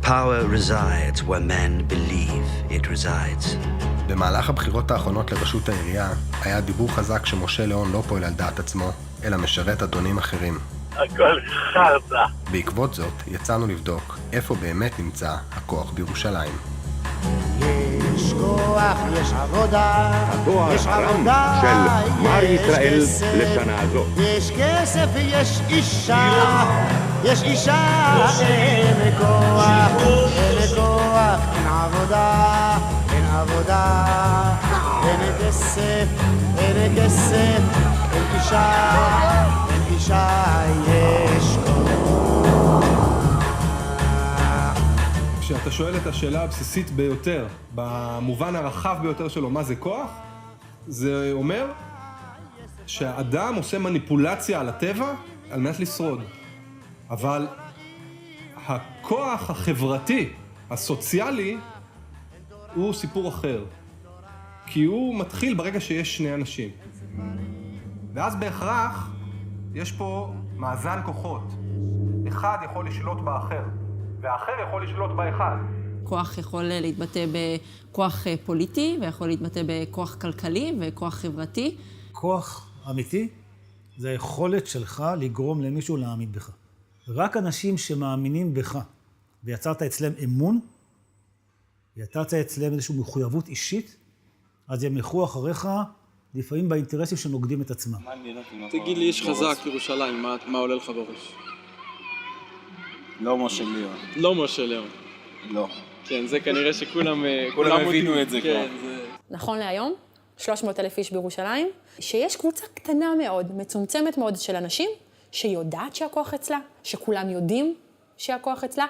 Power resides where men believe it resides. במהלך הבחירות האחרונות לראשות העירייה היה דיבור חזק שמשה ליאון לא פועל על דעת עצמו, אלא משרת אדונים אחרים. הכל חרטה. בעקבות זאת יצאנו לבדוק איפה באמת נמצא הכוח בירושלים. יש כוח, יש עבודה, התואר יש הרם עבודה, של מר יש ישראל כסף, לשנה הזאת. יש כסף ויש אישה, יש אישה, אין כוח, אין כוח, אין עבודה, אין עבודה, אין כסף, אין כסף, אין אישה, אין אישה, יש כוח. כשאתה שואל את השאלה הבסיסית ביותר, במובן הרחב ביותר שלו, מה זה כוח? זה אומר שהאדם עושה מניפולציה על הטבע על מנת לשרוד. אבל הכוח החברתי, הסוציאלי, הוא סיפור אחר. כי הוא מתחיל ברגע שיש שני אנשים. ואז בהכרח יש פה מאזן כוחות. אחד יכול לשלוט באחר. והאחר יכול לשלוט באחד. כוח יכול להתבטא בכוח פוליטי, ויכול להתבטא בכוח כלכלי וכוח חברתי. כוח אמיתי זה היכולת שלך לגרום למישהו להאמין בך. רק אנשים שמאמינים בך, ויצרת אצלם אמון, ויצרת אצלם איזושהי מחויבות אישית, אז הם ילכו אחריך, לפעמים באינטרסים שנוגדים את עצמם. תגיד לי, איש חזק ירושלים, מה עולה לך בראש? לא משה ליאון. לא משה ליאון. לא. כן, זה כנראה שכולם הבינו את זה כבר. נכון להיום, 300,000 איש בירושלים, שיש קבוצה קטנה מאוד, מצומצמת מאוד של אנשים, שיודעת שהכוח אצלה, שכולם יודעים שהכוח אצלה,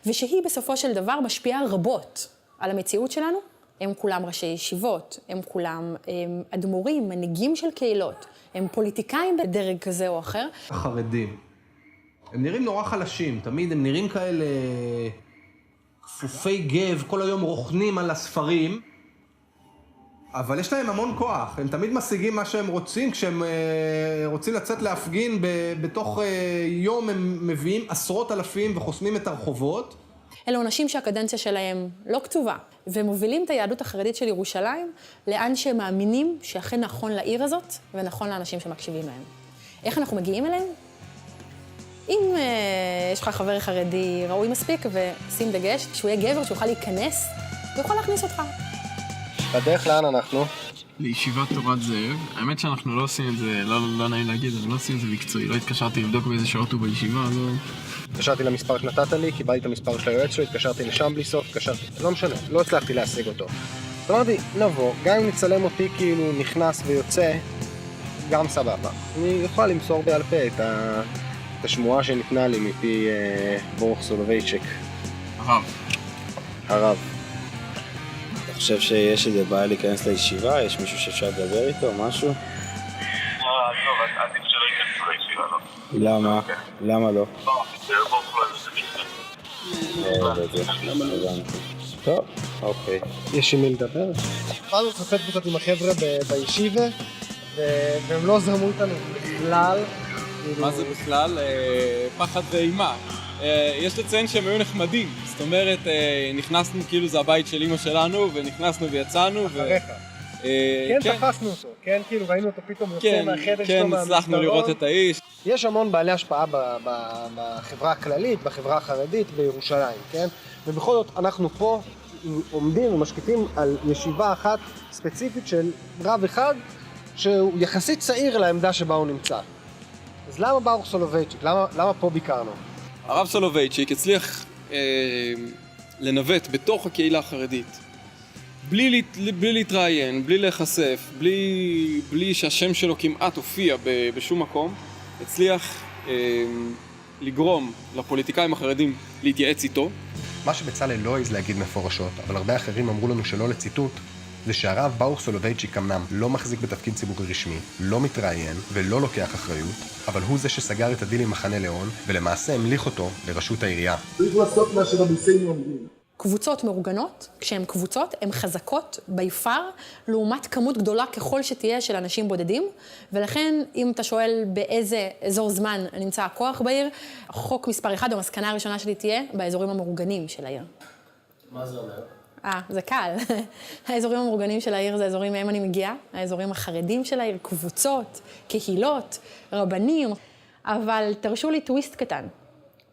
ושהיא בסופו של דבר משפיעה רבות על המציאות שלנו. הם כולם ראשי ישיבות, הם כולם אדמו"רים, מנהיגים של קהילות, הם פוליטיקאים בדרג כזה או אחר. החרדים. הם נראים נורא חלשים, תמיד הם נראים כאלה כפופי גב, כל היום רוכנים על הספרים, אבל יש להם המון כוח, הם תמיד משיגים מה שהם רוצים, כשהם רוצים לצאת להפגין, בתוך יום הם מביאים עשרות אלפים וחוסמים את הרחובות. אלו אנשים שהקדנציה שלהם לא כתובה, ומובילים את היהדות החרדית של ירושלים לאן שהם מאמינים שאכן נכון לעיר הזאת, ונכון לאנשים שמקשיבים להם. איך אנחנו מגיעים אליהם? אם יש לך חבר חרדי ראוי מספיק ושים דגש, שהוא יהיה גבר, שהוא יוכל להיכנס, הוא יכול להכניס אותך. בדרך לאן אנחנו? לישיבת תורת זאב. האמת שאנחנו לא עושים את זה, לא נעים להגיד, אבל לא עושים את זה מקצועי. לא התקשרתי לבדוק באיזה שעות הוא בישיבה, לא... התקשרתי למספר שנתת לי, קיבלתי את המספר של היועץ שלו, התקשרתי לשם בלי סוף, לא משנה, לא הצלחתי להשיג אותו. אז אמרתי, נבוא, גם אם נצלם אותי כאילו נכנס ויוצא, גם סבבה. אני יכול למסור בעל פה את השמועה שניתנה לי מפי ברוך סולובייצ'יק. הרב. אתה חושב שיש איזה בעיה להיכנס לישיבה? יש מישהו שאפשר לדבר איתו, משהו? לא, עדיף שלא ייכנסו לישיבה, לא. למה? למה לא? זה ברוך לא טוב, אוקיי. יש עם מי לדבר? התחלנו לשחק קצת עם החבר'ה בישיבה, והם לא זרמו איתנו בכלל. מה זה בכלל? פחד ואימה. יש לציין שהם היו נחמדים. זאת אומרת, נכנסנו, כאילו זה הבית של אמא שלנו, ונכנסנו ויצאנו. אחריך. כן, תפסנו אותו. כן, כאילו ראינו אותו פתאום יוצא מהחדר שלו מהמסדרון. כן, הצלחנו לראות את האיש. יש המון בעלי השפעה בחברה הכללית, בחברה החרדית בירושלים, כן? ובכל זאת אנחנו פה עומדים ומשקיפים על ישיבה אחת ספציפית של רב אחד, שהוא יחסית צעיר לעמדה שבה הוא נמצא. אז למה ברוך סולובייצ'יק? למה פה ביקרנו? הרב סולובייצ'יק הצליח לנווט בתוך הקהילה החרדית, בלי להתראיין, בלי להיחשף, בלי שהשם שלו כמעט הופיע בשום מקום, הצליח לגרום לפוליטיקאים החרדים להתייעץ איתו. מה שבצלאל לא העז להגיד מפורשות, אבל הרבה אחרים אמרו לנו שלא לציטוט, זה שהרב ברוך סולובייצ'יק אמנם לא מחזיק בתפקיד ציבורי רשמי, לא מתראיין ולא לוקח אחריות, אבל הוא זה שסגר את הדיל עם מחנה ליאון, ולמעשה המליך אותו לראשות העירייה. צריך לעשות מה שרבוסינו אומרים. קבוצות מאורגנות, כשהן קבוצות, הן חזקות ביפר, לעומת כמות גדולה ככל שתהיה של אנשים בודדים, ולכן אם אתה שואל באיזה אזור זמן נמצא הכוח בעיר, חוק מספר 1, המסקנה הראשונה שלי תהיה באזורים המאורגנים של העיר. מה זה אומר? זה קל. האזורים המאורגנים של העיר זה האזורים מהם אני מגיעה, האזורים החרדים של העיר, קבוצות, קהילות, רבנים, אבל תרשו לי טוויסט קטן.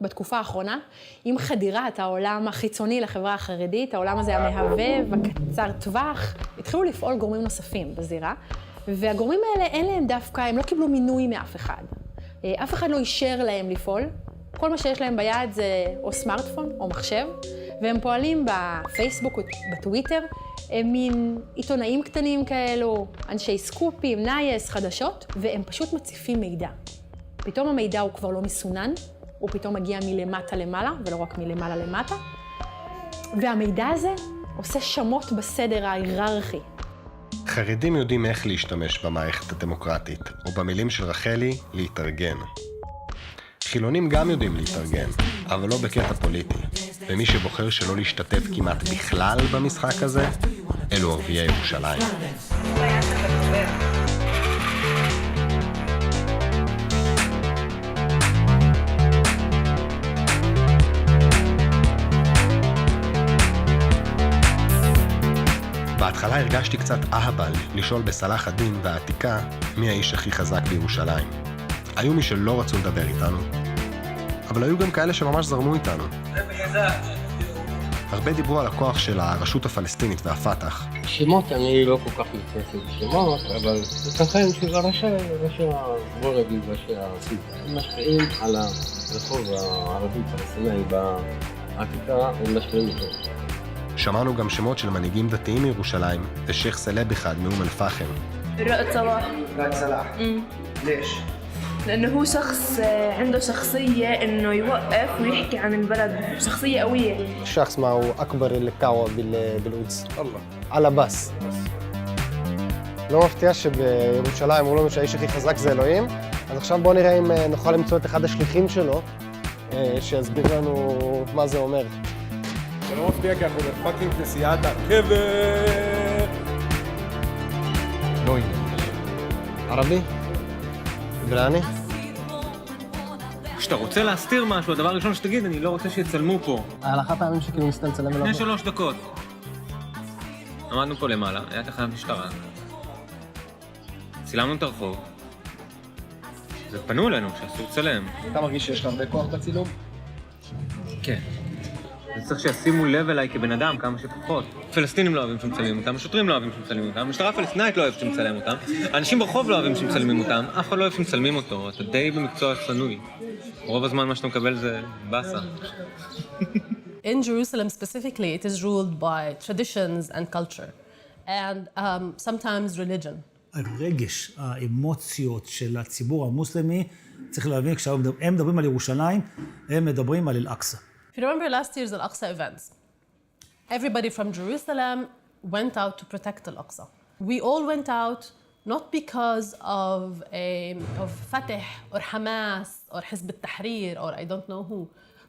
בתקופה האחרונה, עם חדירת העולם החיצוני לחברה החרדית, העולם הזה המהבב, הקצר טווח, התחילו לפעול גורמים נוספים בזירה, והגורמים האלה אין להם דווקא, הם לא קיבלו מינוי מאף אחד. אף אחד לא אישר להם לפעול, כל מה שיש להם ביד זה או סמארטפון או מחשב, והם פועלים בפייסבוק, בטוויטר, הם מין עיתונאים קטנים כאלו, אנשי סקופים, נייס, חדשות, והם פשוט מציפים מידע. פתאום המידע הוא כבר לא מסונן, הוא פתאום מגיע מלמטה למעלה, ולא רק מלמעלה למטה. והמידע הזה עושה שמות בסדר ההיררכי. חרדים יודעים איך להשתמש במערכת הדמוקרטית, או במילים של רחלי, להתארגן. חילונים גם יודעים להתארגן, אבל לא בקטע פוליטי. ומי שבוחר שלא להשתתף כמעט בכלל במשחק הזה, אלו ערביי ירושלים. בהתחלה הרגשתי קצת אהבל לשאול בסלאח א-דין והעתיקה מי האיש הכי חזק בירושלים. היו מי שלא רצו לדבר איתנו, אבל היו גם כאלה שממש זרמו איתנו. הרבה דיברו על הכוח של הרשות הפלסטינית והפתח. שמות אני לא כל כך מתפסת בשמות, אבל ייתכן שראשי הרשות משפיעים על הרחוב הערבי פלסטיני בעתיקה, הם משפיעים איתו. שמענו גם שמות של מנהיגים דתיים מירושלים ושייך סלב אחד מאום אל-פחם. رائد صلاح. رائد صلاح. ليش؟ لأنه هو شخص عنده شخصية إنه يوقف ويحكي عن البلد، شخصية قوية. الشخص معه أكبر الكعوة بالقدس. الله. على بس. לא מפתיע שבירושלים אמרו לנו שהאיש הכי חזק זה אלוהים, אז עכשיו בואו נראה אם נוכל למצוא את אחד השליחים שלו, שיסביר לנו מה זה אומר. זה לא מפתיע כי אנחנו בפאקינג כנסיית הקבר. לא הנה. ערבי? עברני? כשאתה רוצה להסתיר משהו, הדבר הראשון שתגיד, אני לא רוצה שיצלמו פה. ההלכה פעמים שכאילו ניסתה לצלם אליו. לפני 3 דקות. עמדנו פה למעלה, היה תחנת משטרה. צילמנו את הרחוב. ופנו אלינו שאסור לצלם. אתה מרגיש שיש לך הרבה כוח בצילום? כן. זה צריך שישימו לב אליי כבן אדם כמה שפחות. פלסטינים לא אוהבים שמצלמים אותם, השוטרים לא אוהבים שמצלמים אותם, המשטרה הפלסטינאית לא אוהבת שמצלם אותם, האנשים ברחוב לא אוהבים שמצלמים אותם, אף אחד לא אוהב שמצלמים אותו, אתה די במקצוע צנוי. רוב הזמן מה שאתה מקבל זה באסה. In Jerusalem specifically, it is ruled by traditions and culture, and sometimes religion. הרגש, האמוציות של הציבור המוסלמי, צריך להבין, כשהם מדברים על ירושלים, הם מדברים על אל-אקצא. If you remember last year's Al-Aqsa events, everybody from Jerusalem went out to protect Al-Aqsa. We all went out not because of Fatah or Hamas or Hizb al-Tahrir or I don't know who.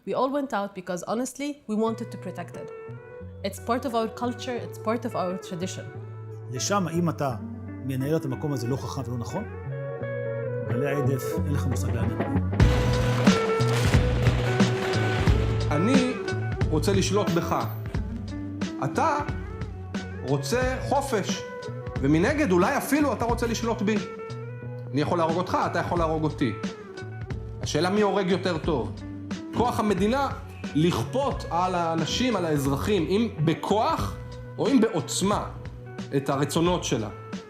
We all went out because honestly, we wanted to protect it. It's part of our culture, it's part of our tradition. לשם, אם אתה מנהל את המקום הזה לא חכם ולא נכון, גלי העדף, אין לך מושג לאן. אני רוצה לשלוט בך. אתה רוצה חופש, ומנגד אולי אפילו אתה רוצה לשלוט בי. אני יכול להרוג אותך, אתה יכול להרוג אותי. השאלה מי הורג יותר טוב. כוח המדינה לכפות על האנשים, על האזרחים, אם בכוח או אם בעוצמה, את הרצונות שלה.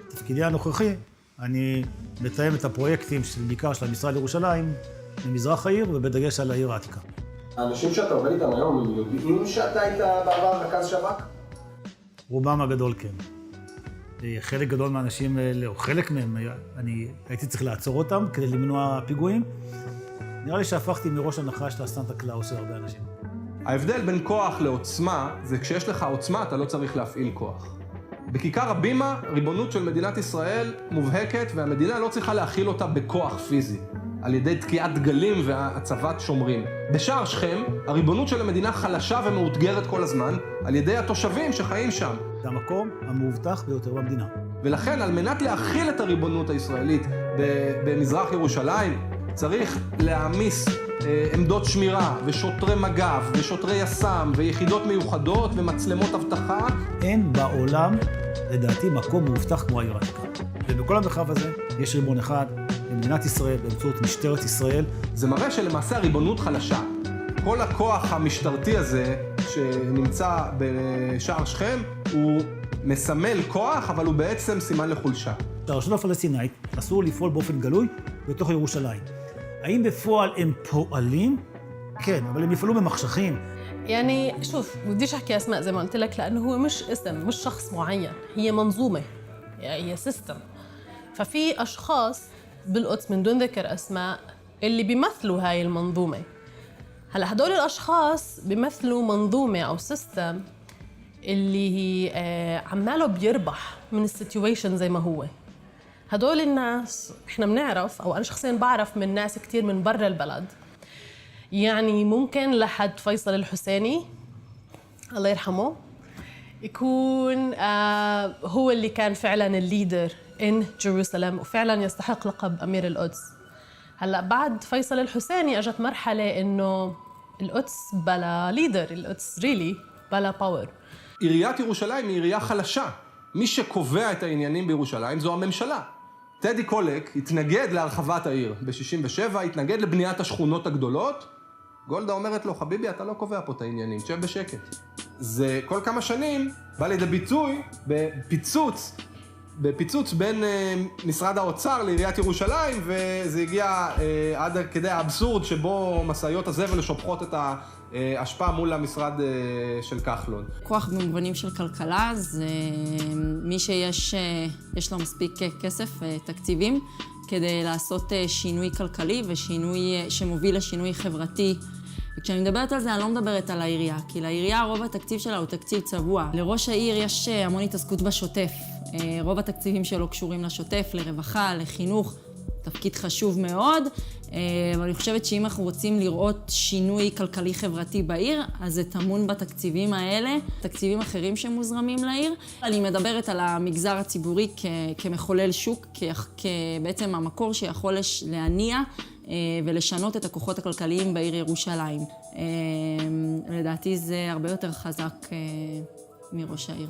תפקידי הנוכחי, אני מתאם את הפרויקטים בעיקר של המשרד לירושלים, במזרח העיר ובדגש על העיר העתיקה. האנשים שאתה עובד איתם היום, הם יודעים שאתה היית בעבר רכז שב"כ? רובם הגדול כן. חלק גדול מהאנשים האלה, או חלק מהם, אני הייתי צריך לעצור אותם כדי למנוע פיגועים. נראה לי שהפכתי מראש הנחש לסנטה קלאוס של הרבה אנשים. ההבדל בין כוח לעוצמה, זה כשיש לך עוצמה, אתה לא צריך להפעיל כוח. בכיכר הבימה, ריבונות של מדינת ישראל מובהקת, והמדינה לא צריכה להכיל אותה בכוח פיזי. על ידי תקיעת דגלים והצבת שומרים. בשער שכם, הריבונות של המדינה חלשה ומאותגרת כל הזמן על ידי התושבים שחיים שם. זה המקום המאובטח ביותר במדינה. ולכן, על מנת להכיל את הריבונות הישראלית במזרח ירושלים, צריך להעמיס עמדות שמירה ושוטרי מג"ב ושוטרי יס"מ ויחידות מיוחדות ומצלמות אבטחה. אין בעולם, לדעתי, מקום מאובטח כמו העיר העתיקה. ובכל המרחב הזה יש ריבון אחד, במדינת ישראל, באמצעות משטרת ישראל. זה מראה שלמעשה הריבונות חלשה. כל הכוח המשטרתי הזה שנמצא בשער שכם הוא מסמל כוח, אבל הוא בעצם סימן לחולשה. לרשות הפלסטינאית אסור לפעול באופן גלוי בתוך ירושלים. האם בפועל הם פועלים? כן, אבל הם יפעלו במחשכים. يعني شوف بديش احكي اسماء زي ما قلت لك لانه هو مش اسم مش شخص معين هي منظومه يعني هي سيستم ففي اشخاص بالقدس من دون ذكر اسماء اللي بيمثلوا هاي المنظومه هلا هدول الاشخاص بيمثلوا منظومه او سيستم اللي هي عماله بيربح من السيتويشن زي ما هو هدول الناس احنا بنعرف او انا شخصيا بعرف من ناس كتير من برا البلد يعني ممكن لحد فيصل الحسيني الله يرحمه يكون هو اللي كان فعلا الليدر in Jerusalem وفعلا يستحق لقب أمير القدس. هلا بعد فيصل الحسيني اجت مرحلة إنه القدس بلا ليدر، القدس really بلا باور. עיריית ירושלים היא עירייה חלשה. מי שקובע את העניינים בירושלים זו הממשלה. טדי קולק התנגד להרחבת העיר ב-67, התנגד לבניית השכונות הגדולות. גולדה אומרת לו, חביבי, אתה לא קובע פה את העניינים, תשב בשקט. זה כל כמה שנים בא לידי ביטוי בפיצוץ בין משרד האוצר לעיריית ירושלים, וזה הגיע עד כדי האבסורד שבו מסעיות הזבל שופכות את ההשפעה מול המשרד של כחלון. כוח במובנים של כלכלה זה מי שיש לו מספיק כסף, תקציבים, כדי לעשות שינוי כלכלי ושינוי שמוביל לשינוי חברתי. וכשאני מדברת על זה, אני לא מדברת על העירייה, כי לעירייה רוב התקציב שלה הוא תקציב צבוע. לראש העיר יש המון התעסקות בשוטף. רוב התקציבים שלו קשורים לשוטף, לרווחה, לחינוך, תפקיד חשוב מאוד. אבל אני חושבת שאם אנחנו רוצים לראות שינוי כלכלי-חברתי בעיר, אז זה טמון בתקציבים האלה, תקציבים אחרים שמוזרמים לעיר. אני מדברת על המגזר הציבורי כמחולל שוק, בעצם המקור שיכול להניע ולשנות את הכוחות הכלכליים בעיר ירושלים. לדעתי זה הרבה יותר חזק מראש העיר.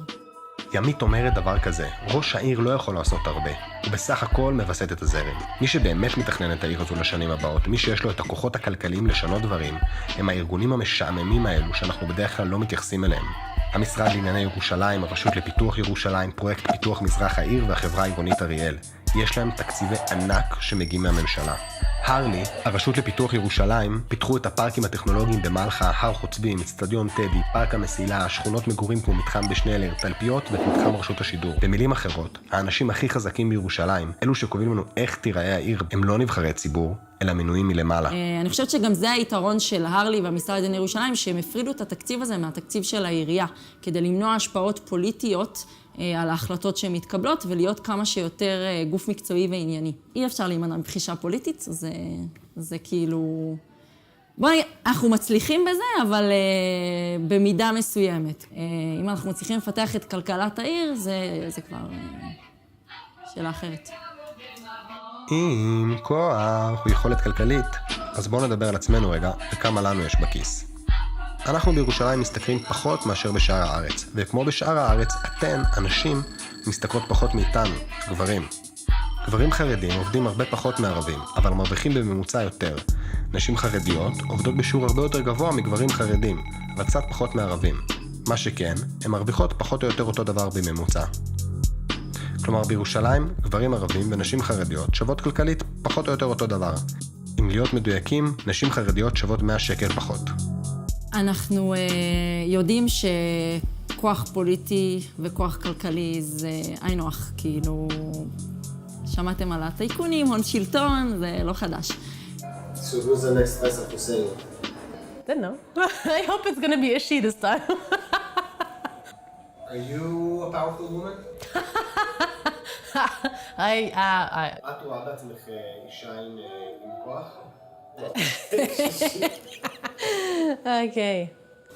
ימית אומרת דבר כזה, ראש העיר לא יכול לעשות הרבה, הוא בסך הכל מבסט את הזרם. מי שבאמת מתכנן את העיר הזו לשנים הבאות, מי שיש לו את הכוחות הכלכליים לשנות דברים, הם הארגונים המשעממים האלו שאנחנו בדרך כלל לא מתייחסים אליהם. המשרד לענייני ירושלים, הרשות לפיתוח ירושלים, פרויקט פיתוח מזרח העיר והחברה העירונית אריאל. יש להם תקציבי ענק שמגיעים מהממשלה. הרלי, הרשות לפיתוח ירושלים, פיתחו את הפארקים הטכנולוגיים במלחה, הר חוצבים, אצטדיון טדי, פארק המסילה, שכונות מגורים כמו מתחם בשנלר, תלפיות ואת מתחם רשות השידור. במילים אחרות, האנשים הכי חזקים בירושלים, אלו שקובעים לנו איך תיראה העיר, הם לא נבחרי ציבור, אלא מינויים מלמעלה. אני חושבת שגם זה היתרון של הרלי והמשרד לענייני ירושלים, שהם הפרידו את התקציב הזה מהתקציב של העירייה, כדי למנוע השפעות פוליטיות על ההחלטות שמתקבלות, ולהיות כמה שיותר גוף מקצועי וענייני. אי אפשר להימנע מבחישה פוליטית, זה כאילו... אנחנו מצליחים בזה, אבל במידה מסוימת. אם אנחנו מצליחים לפתח את כלכלת העיר, זה כבר שאלה אחרת. עם כוח ויכולת כלכלית, אז בואו נדבר על עצמנו רגע, וכמה לנו יש בכיס. אנחנו בירושלים מסתכלים פחות מאשר בשאר הארץ, וכמו בשאר הארץ, אתן, אנשים, מסתכלות פחות מאיתנו, גברים. גברים חרדים עובדים הרבה פחות מערבים, אבל מרוויחים בממוצע יותר. נשים חרדיות עובדות בשיעור הרבה יותר גבוה מגברים חרדים, אבל קצת פחות מערבים. מה שכן, הן מרוויחות פחות או יותר אותו דבר בממוצע. כלומר, בירושלים, גברים ערבים ונשים חרדיות שוות כלכלית פחות או יותר אותו דבר. אם להיות מדויקים, נשים חרדיות שוות 100 שקל פחות. אנחנו יודעים שכוח פוליטי וכוח כלכלי זה היינו הך, כאילו... שמעתם על הטייקונים, הון שלטון, זה לא חדש. So who's the next Faisal Husseini? Don't know. I hope it's gonna be Ishi this time. Are you a powerful woman? את רואה בעצמך אישה עם כוח? אוקיי.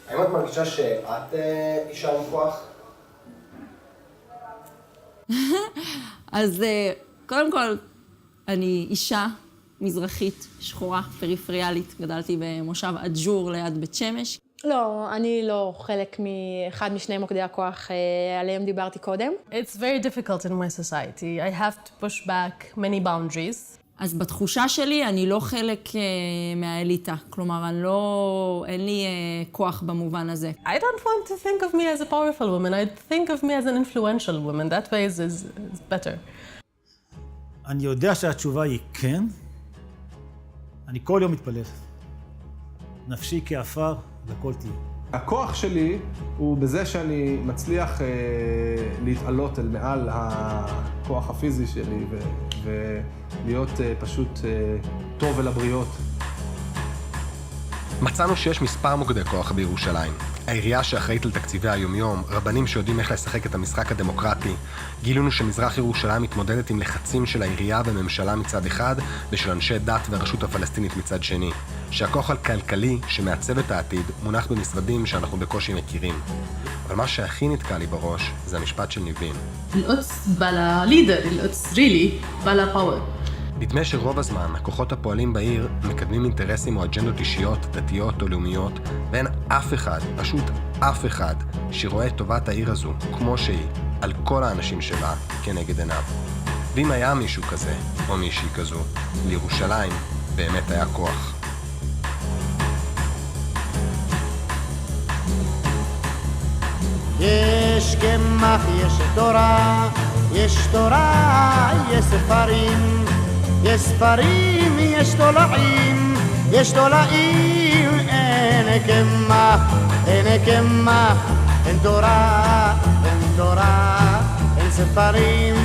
האם את מרגישה שאת אישה עם כוח? אז קודם כל, אני אישה מזרחית, שחורה, פריפריאלית. גדלתי במושב אג'ור ליד בית שמש. לא, אני לא חלק מאחד משני מוקדי הכוח עליהם דיברתי קודם. It's very difficult in my society. I have to push back many boundaries. אז בתחושה שלי אני לא חלק מהאליטה. כלומר, אין לי כוח במובן הזה. I don't want to think of me as a powerful woman. I think of me as an influential woman. That way is better. אני יודע שהתשובה היא כן. אני כל יום מתפלל. נפשי כעפר והכל תהיה. הכוח שלי הוא בזה שאני מצליח להתעלות אל מעל הכוח הפיזי שלי ולהיות פשוט טוב אל הבריות. מצאנו שיש מספר מוקדי כוח בירושלים. העירייה שאחראית על תקציבי היומיום, רבנים שיודעים איך לשחק את המשחק הדמוקרטי. גילינו שמזרח ירושלים מתמודדת עם לחצים של העירייה וממשלה מצד אחד, ושל אנשי דת והרשות הפלסטינית מצד שני. שהכוח הכלכלי שמעצב את העתיד מונח במשרדים שאנחנו בקושי מכירים. אבל מה שהכי נתקע לי בראש זה המשפט של ניבין. القدس بلا leader, القدس really بلا power. נדמה שרוב הזמן הכוחות הפועלים בעיר מקדמים אינטרסים או אג'נדות אישיות, דתיות או לאומיות, ואין אף אחד, פשוט אף אחד, שרואה את טובת העיר הזו, כמו שהיא, על כל האנשים שלה, כנגד עיניו. ואם היה מישהו כזה, או מישהי כזו, לירושלים באמת היה כוח. יש קמח, יש תורה, יש תורה, יש ספרים, יש ספרים, יש תולעים, יש תולעים, אין קמח, אין קמח, אין תורה, אין תורה, אין ספרים,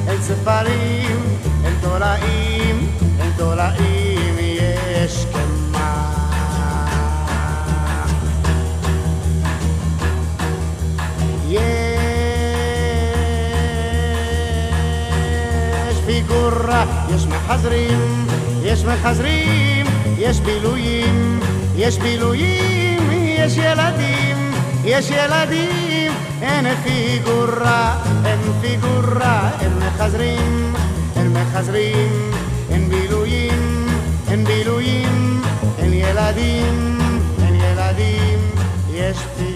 אין ספרים, אין תולעים, אין תולעים, יש קמח. יש פיגורה, יש מחזרים, יש מחזרים, יש בילויים, יש בילויים, יש ילדים, יש ילדים, אין פיגורה, אין פיגורה, אין מחזרים, אין מחזרים, אין בילויים, אין בילויים, אין ילדים, אין ילדים, יש פיגורה.